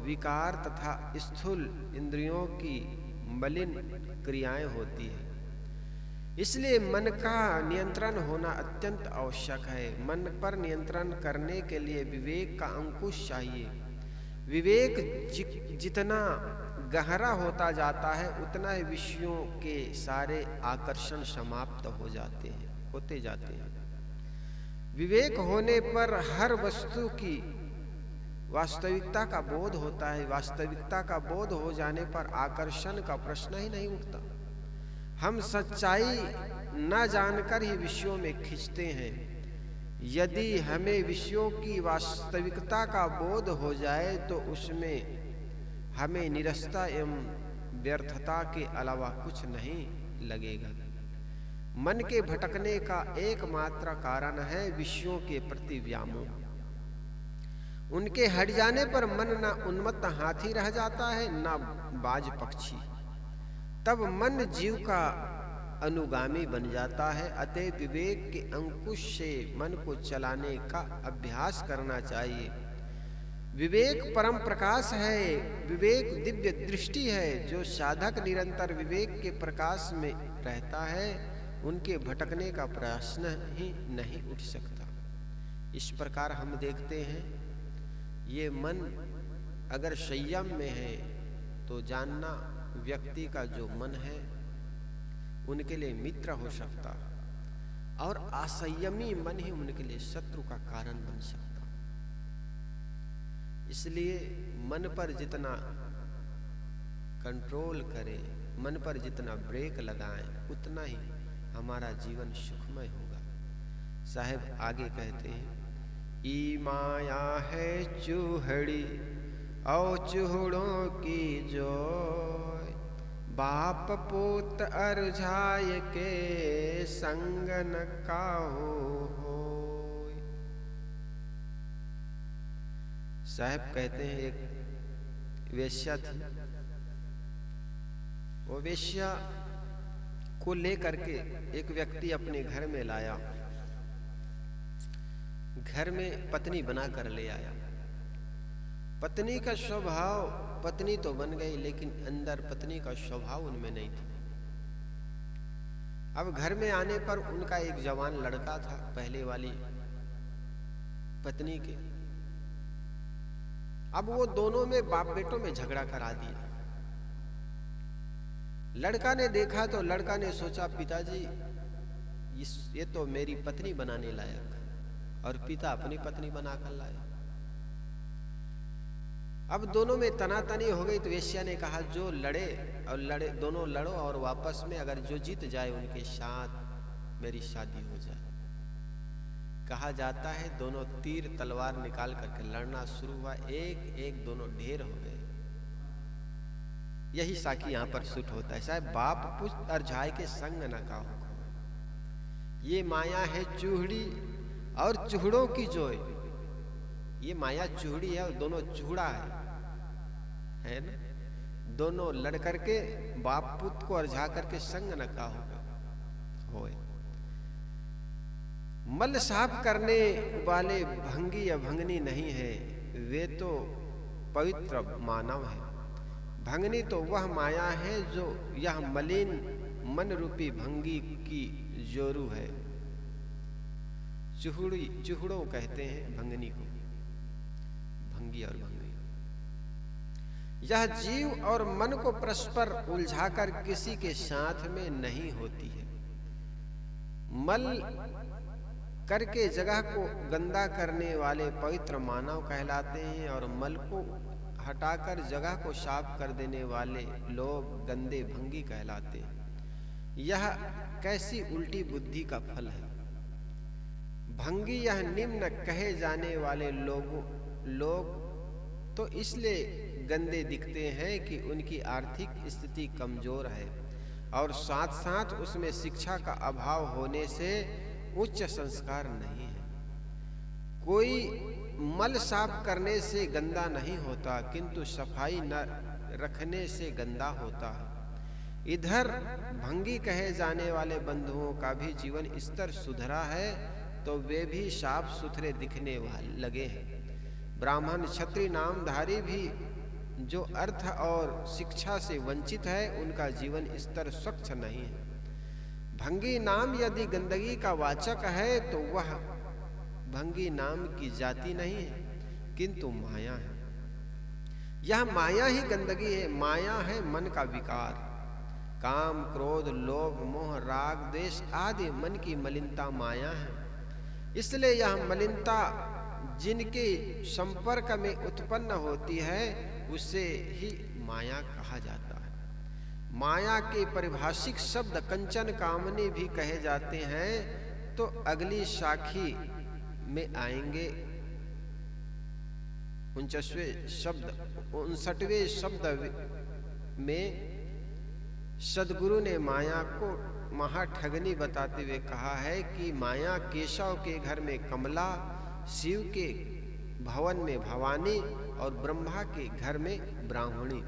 विकार तथा स्थूल इंद्रियों की मलिन क्रियाएं होती है। इसलिए मन का नियंत्रण होना अत्यंत आवश्यक है। मन पर नियंत्रण करने के लिए विवेक का अंकुश चाहिए। विवेक जितना गहरा होता जाता है उतना ही विषयों के सारे आकर्षण समाप्त होते जाते हैं। विवेक होने पर हर वस्तु की वास्तविकता का बोध होता है। वास्तविकता का बोध हो जाने पर आकर्षण का प्रश्न ही नहीं उठता। हम सच्चाई न जानकर ही विषयों में खींचते हैं। यदि हमें विषयों की वास्तविकता का बोध हो जाए तो उसमें हमें निरस्ता एवं व्यर्थता के अलावा कुछ नहीं लगेगा। मन के भटकने का एकमात्र कारण है विषयों के प्रति व्यामोह। उनके हट जाने पर मन ना उन्मत्त हाथी रह जाता है, ना बाज पक्षी। तब मन जीव का अनुगामी बन जाता है। अतः विवेक के अंकुश से मन को चलाने का अभ्यास करना चाहिए। विवेक परम प्रकाश है, विवेक दिव्य दृष्टि है। जो साधक निरंतर विवेक के प्रकाश में रहता है उनके भटकने का प्रश्न ही नहीं उठ सकता। इस प्रकार हम देखते हैं ये मन अगर संयम में है तो जानना व्यक्ति का जो मन है उनके लिए मित्र हो सकता, और असंयमी मन ही उनके लिए शत्रु का कारण बन सकता। इसलिए मन पर जितना कंट्रोल करें, मन पर जितना ब्रेक लगाएं, उतना ही हमारा जीवन सुखमय होगा। साहब आगे कहते हैं, ई माया है चूहड़ी और चूहड़ों की जोय, बाप पूत अरझाय के संग न काहू होय। साहब कहते हैं एक वेश्या थी, वो वेश्या को लेकर के एक व्यक्ति अपने घर में लाया, घर में पत्नी बनाकर ले आया। पत्नी का स्वभाव, पत्नी तो बन गई लेकिन अंदर पत्नी का स्वभाव उनमें नहीं था। अब घर में आने पर उनका एक जवान लड़का था पहले वाली पत्नी के। अब वो दोनों में बाप बेटों में झगड़ा करा दिया। लड़का ने देखा तो लड़का ने सोचा पिताजी ये तो मेरी पत्नी बनाने लायक, और पिता अपनी पत्नी बनाकर लाए। अब दोनों में तनातनी हो गई तो वेश्या ने कहा जो लड़े और लड़े, दोनों लड़ो और वापस में अगर जो जीत जाए उनके साथ मेरी शादी हो जाए। कहा जाता है दोनों तीर तलवार निकाल करके लड़ना शुरू हुआ, एक एक दोनों ढेर हो गए। यही साखी यहाँ पर सुट होता है, साहब बाप पुष्ट अरझाय के संग न काहू। ये माया है चूहड़ी और चूहड़ों की जोय। ये माया चूहड़ी है और दोनों चूहड़ा है ना। दोनों लड़ करके बाप पुत को अरझा करके संग न काहू होए। मल साफ करने वाले भंगी या भंगनी नहीं है, वे तो पवित्र मानव है। भंगनी तो वह माया है जो यह मलिन मन रूपी भंगी की जोरू है। चूहड़ों कहते हैं भंगनी को, भंगी और भंगी। यह जीव और मन को परस्पर उलझाकर किसी के साथ में नहीं होती है। मल करके जगह को गंदा करने वाले पवित्र मानव कहलाते हैं, और मल को हटाकर जगह को साफ कर देने वाले लोग गंदे भंगी कहलाते हैं। यह कैसी उल्टी बुद्धि का फल है। भंगी यह निम्न कहे जाने वाले लोग तो इसलिए गंदे दिखते हैं कि उनकी आर्थिक स्थिति कमजोर है, और साथ साथ उसमें शिक्षा का अभाव होने से उच्च संस्कार नहीं है। कोई मल साफ करने से गंदा नहीं होता, किंतु सफाई न रखने से गंदा होता है। इधर भंगी कहे जाने वाले बंधुओं का भी जीवन स्तर सुधरा है तो वे भी साफ सुथरे दिखने लगे हैं। ब्राह्मण क्षत्रिय नामधारी भी जो अर्थ और शिक्षा से वंचित है उनका जीवन स्तर स्वच्छ नहीं है। भंगी नाम यदि गंदगी का वाचक है तो वह भंगी नाम की जाति नहीं है, किंतु माया है। यह माया ही गंदगी है। माया है मन का विकार। काम, क्रोध, लोभ, मोह, राग, द्वेष आदि मन की मलिनता माया है। इसलिए यह मलिनता जिनके संपर्क में उत्पन्न होती है उसे ही माया कहा जाता है। माया के पारिभाषिक शब्द कंचन कामनी भी कहे जाते हैं। तो अगली साखी में आएंगे 59वें शब्द में सदगुरु ने माया को महाठगनी बताते हुए कहा है कि माया केशव के घर में कमला, शिव के भवन में भवानी और ब्रह्मा के घर में ब्राह्मणी,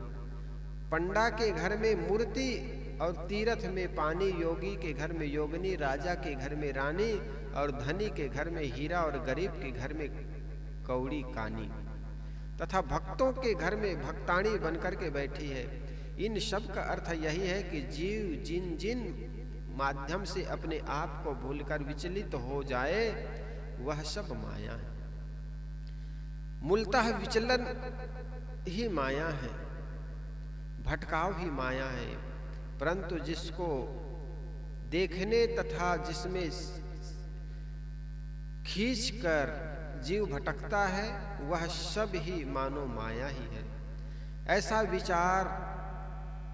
पंडा के घर में मूर्ति और तीर्थ में पानी, योगी के घर में योगिनी, राजा के घर में रानी और धनी के घर में हीरा और गरीब के घर में कौड़ी कानी तथा भक्तों के घर में भक्ताणी बनकर के बैठी है। इन सब का अर्थ यही है कि जीव जिन जिन माध्यम से अपने आप को भूलकर विचलित हो जाए वह सब माया है। मूलतः विचलन ही माया है, भटकाव ही माया है, परंतु जिसको देखने तथा जिसमें खींचकर जीव भटकता है वह सब ही मानो माया ही है। ऐसा विचार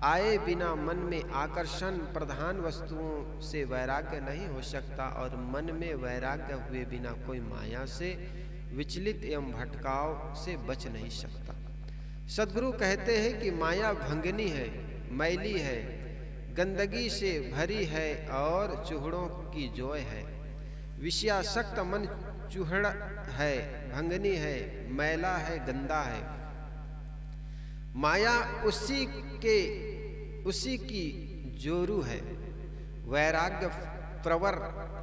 आए बिना मन में आकर्षण प्रधान वस्तुओं से वैराग्य नहीं हो सकता और मन में वैराग्य हुए बिना कोई माया से विचलित एवं भटकाव से बच नहीं सकता। सद्गुरु कहते हैं कि माया भंगनी है, मैली है, गंदगी से भरी है और चूहड़ों की जोय है। विषयासक्त मन चूहड़ है, भंगनी है, मैला है, गंदा है। माया उसी की जोरू है। वैराग्य प्रवर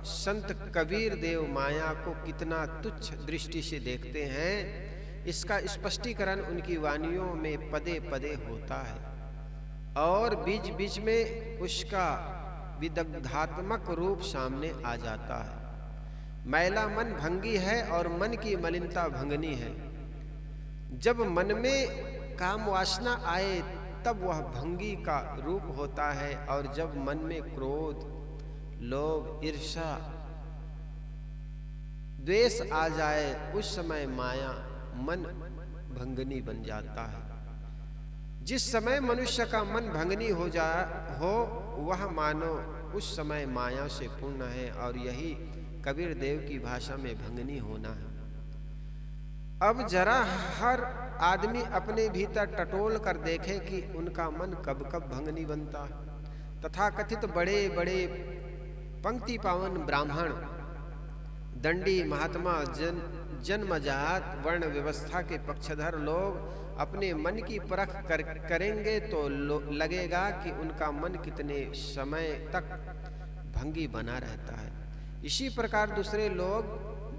संत कबीर देव माया को कितना तुच्छ दृष्टि से देखते हैं, इसका स्पष्टीकरण उनकी वाणियों में पदे पदे होता है और बीच बीच में उसका विदग्धात्मक रूप सामने आ जाता है। मैला मन भंगी है और मन की मलिनता भंगनी है। जब मन में काम वासना आए तब वह भंगी का रूप होता है और जब मन में क्रोध, लोभ, ईर्ष्या, द्वेष आ जाए उस समय माया मन भंगनी बन जाता है। जिस समय मनुष्य का मन भंगनी हो वह मानो उस समय माया से पूर्ण है और यही कबीर देव की भाषा में भंगनी होना है। अब जरा हर आदमी अपने भीतर टटोल कर देखे कि उनका मन कब कब भंगनी बनता है। तथा कथित बड़े बड़े पंक्ति पावन ब्राह्मण, दंडी, महात्मा, जन्मजात वर्ण व्यवस्था के पक्षधर लोग अपने मन की परख करेंगे तो लगेगा कि उनका मन कितने समय तक भंगी बना रहता है। इसी प्रकार दूसरे लोग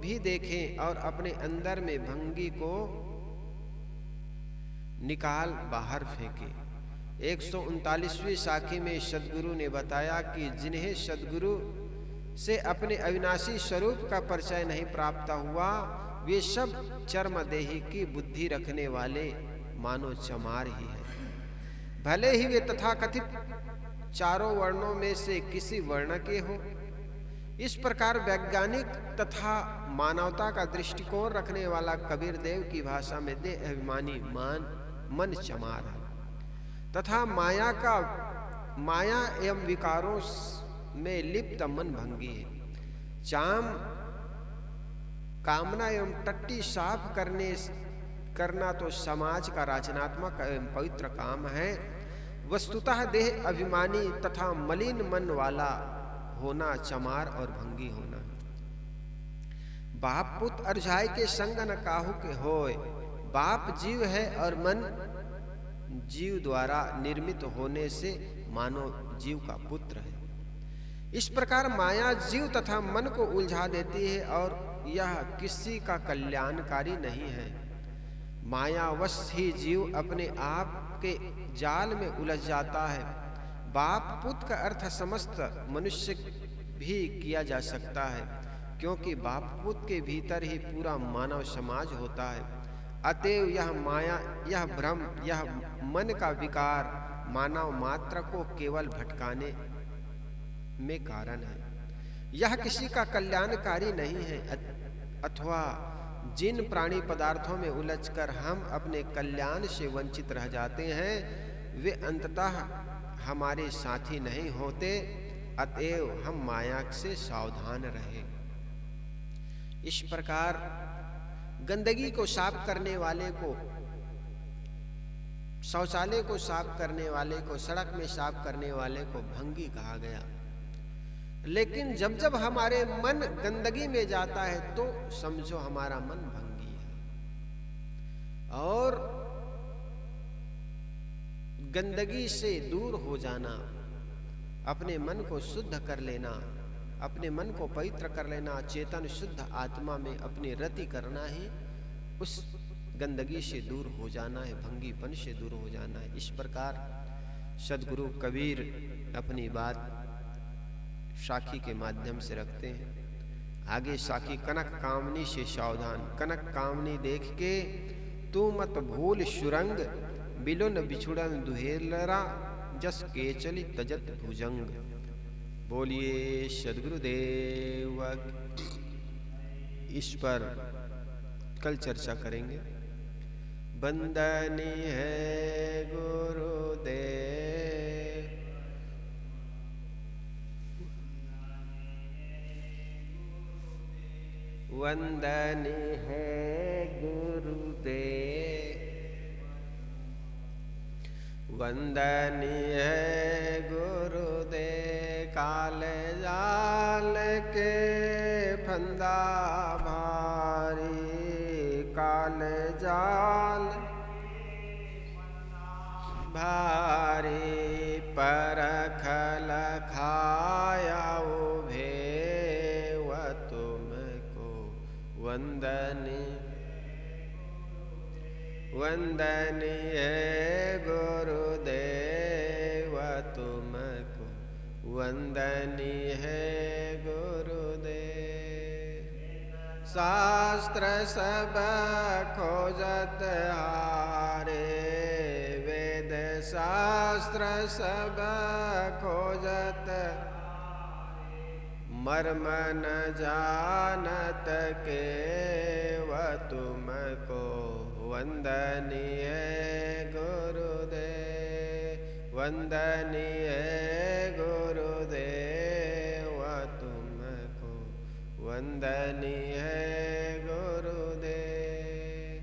भी देखें और अपने अंदर में भंगी को निकाल बाहर फेंकें। 139वीं साखी में सद्गुरु ने बताया कि जिन्हें सद्गुरु से अपने अविनाशी स्वरूप का परिचय नहीं प्राप्त हुआ वे सब चर्मदेही की बुद्धि रखने वाले मानो चमार ही है। भले ही वे तथाकथित चारों वर्णों में से किसी वर्ण के हो। इस प्रकार वैज्ञानिक तथा मानवता का दृष्टिकोण रखने वाला कबीर देव की भाषा में देह अभिमानी मन चमार है तथा माया एवं विकारों में लिप्त मन भंगी है। चाम, कामना एवं टट्टी साफ करना तो समाज का रचनात्मक एवं पवित्र काम है। वस्तुतः देह अभिमानी तथा मलिन मन वाला होना चमार और भंगी होना। बाप पुत अर्झाई के संग न काहू के होय। बाप जीव है और मन जीव द्वारा निर्मित होने से मानो जीव का पुत्र है। इस प्रकार माया जीव तथा मन को उलझा देती है और यह किसी का कल्याणकारी नहीं है। मायावश ही जीव अपने आप के जाल में उलझ जाता है। बाप पुत का अर्थ समस्त मनुष्य भी किया जा सकता है क्योंकि बाप पुत के भीतर ही पूरा मानव समाज होता है। अतएव यह माया, यह भ्रम, यह मन का विकार मानव मात्र को केवल भटकाने में कारण है। यह किसी का कल्याणकारी नहीं है अथवा जिन प्राणी पदार्थों में उलझकर हम अपने कल्याण से वंचित रह जाते हैं वे अंततः हमारे साथी नहीं होते। अतएव हम माया से सावधान रहें। इस प्रकार गंदगी को साफ करने वाले को, शौचालय को साफ करने वाले को, सड़क में साफ करने वाले को भंगी कहा गया। लेकिन जब जब हमारे मन गंदगी में जाता है तो समझो हमारा मन भंगी है। और गंदगी से दूर हो जाना, अपने मन को शुद्ध कर लेना, अपने मन को पवित्र कर लेना, चेतन शुद्ध आत्मा में अपनी रति करना ही उस गंदगी से दूर हो जाना है, भंगीपन से दूर हो जाना है। इस प्रकार सदगुरु कबीर अपनी बात साखी के माध्यम से रखते हैं। आगे साखी, कनक कामनी से सावधान, कनक कामनी देख के तू मत भूल सुरंग, बिलुन बिछुड़न दुहेलरा, जस केचली तजत भुजंग। बोलिए सदगुरुदेव। इस पर कल चर्चा करेंगे। वंदनी है गुरुदेव, वंदनी है गुरुदेव, वंदनी है गुरुदेव। काल जाल के फंदा भारी, काल जाल भारी, परखल खाया उभे व तुमको वंदनी, वंदनी है गुरुदेव तुमको, वंदनी है गुरुदेव। शास्त्र सब खोजत हारे, वेद शास्त्र सब खोजत, मर्म न जानत के व तुमको वंदनी है गुरुदेव, वंदनी है गुरुदेव तुमको, वंदनी है गुरुदेव।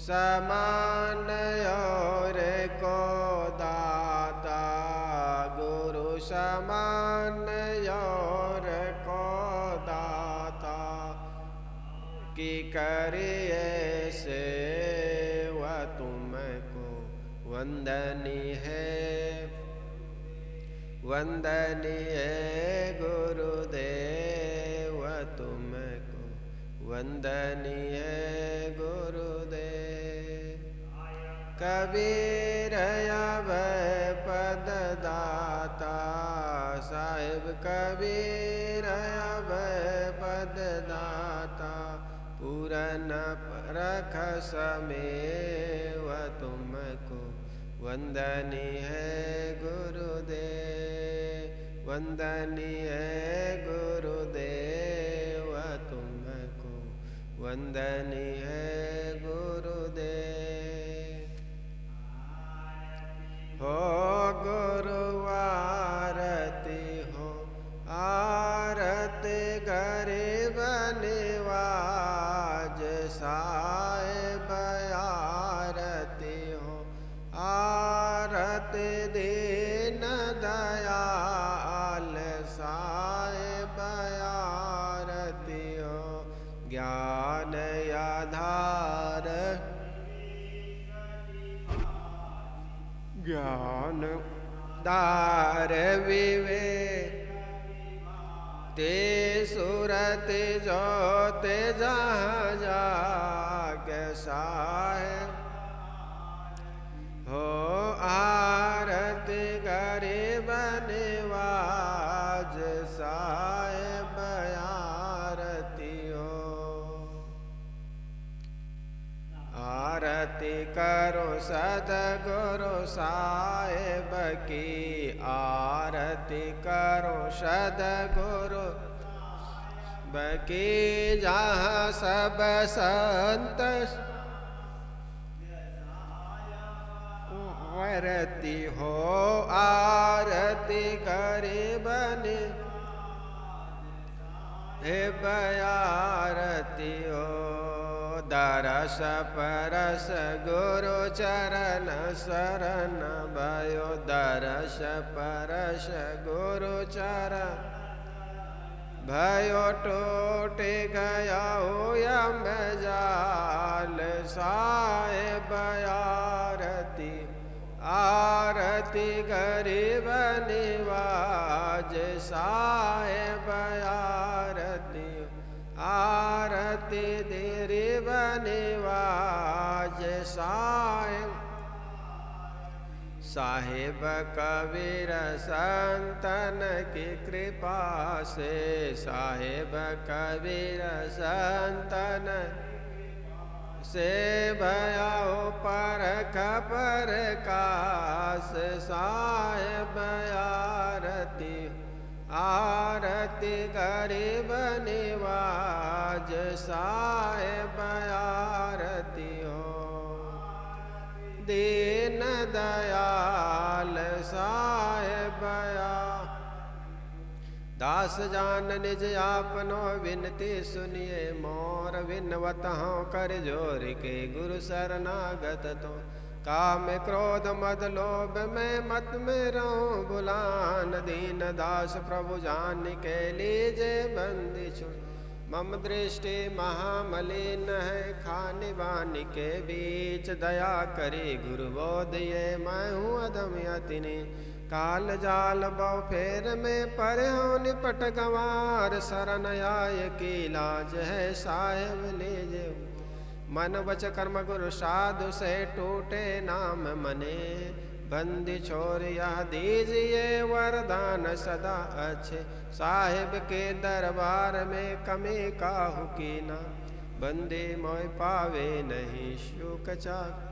समान और को दाता, गुरु समान और को दाता, की करिए सेवा तुमको वंदनी है, वंदनी है गुरुदेव तुमको, वंदनी है गुरुदेव। कबीर अब पद दाता, साहिब कबीर अब पद दाता, पूरन रख समेव तुमको वंदनी है गुरुदेव, वंदनी है गुरुदेव तुमको, वंदनी है गुरुदेव। हो गुरु आरती हो, आरती गरीब निवाज, साहिब आरती हो, आरती दीन दयाल, साहिब आरती हो, ज्ञान आधार, ज्ञान दार विवेक, ते सूरत जोत जहाँ जाग साहिब हो, आरती गरीब निवाज, साहिब आरती हो। आरती करो सदगुरु साहिब की, आरती करो सदगुरु बकी, जहाँ सब संत वरती हो, आरती गरीब हे बयारती हो। दरस परस गुरु चरण शरण भयो, दरस परस गुरु चरण भयो, टूट गया हो यम जाल, साहिब आरती, आरती गरीब निवाज, साहिब आरती, आरती आरती देरी बनिवाज साहिब कबीर संतन की कृपा से, साहिब कबीर संतन से भयाओ परख परकाश। साहिब आरती आरती गरीब निवाज, साहिब आरती हो दीन दयाल साहिब। दास जान निज आपनो विनती सुनिए, मोर विनवत हूँ कर जोर के गुरु शरणागत तो। काम क्रोध मद लोभ में मत में रहूं बुलान, दीन दास प्रभु जान के लीजे बंदी छुड़। मम दृष्टि महामलिन है खाने बानी के बीच, दया करे गुरु बोध ये मैं हूँ अधम यतिनी। काल जाल बौ फेर में पर हो निपट गंवार, शरण आय की लाज है साहेब लीजे। मन वच कर्म गुरु साधु से टूटे नाम मने, बंदी छोर यह दीजिए वरदान सदा अच्छे। साहिब के दरबार में कमी काहू की ना, बंदे मोय पावे नहीं शुक चाक।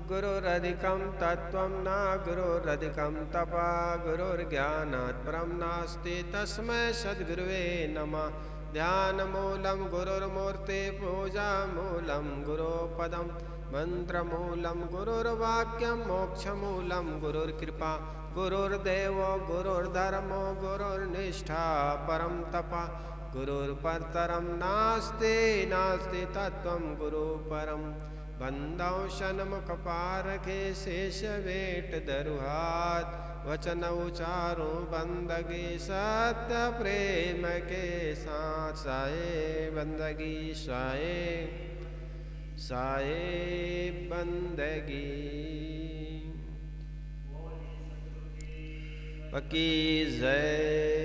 गुरुरधिकं तत्त्वं न गुरुरधिकं तपः, गुरुर्ज्ञानात् परं नास्ति तस्मै सद्गुरुवे नमः। ध्यानमूलं गुरुर्मूर्ति पूजामूलं गुरुपदं, मन्त्रमूलं गुरुर्वाक्यं मोक्षमूलं गुरुर्कृपा। गुरुर्देवो गुरुर्धर्मो गुरुर्निष्ठा परं तपः, गुरुर्परतरं नास्ति नास्ति तत्त्वं गुरुपरम्। बंदौ सन्मुख पारखे शेष वेट दरुहात, वचन उचारूं बंदगी सत्य प्रेम के साथ। साए बंदगी साए साए बंदगी पकी जय।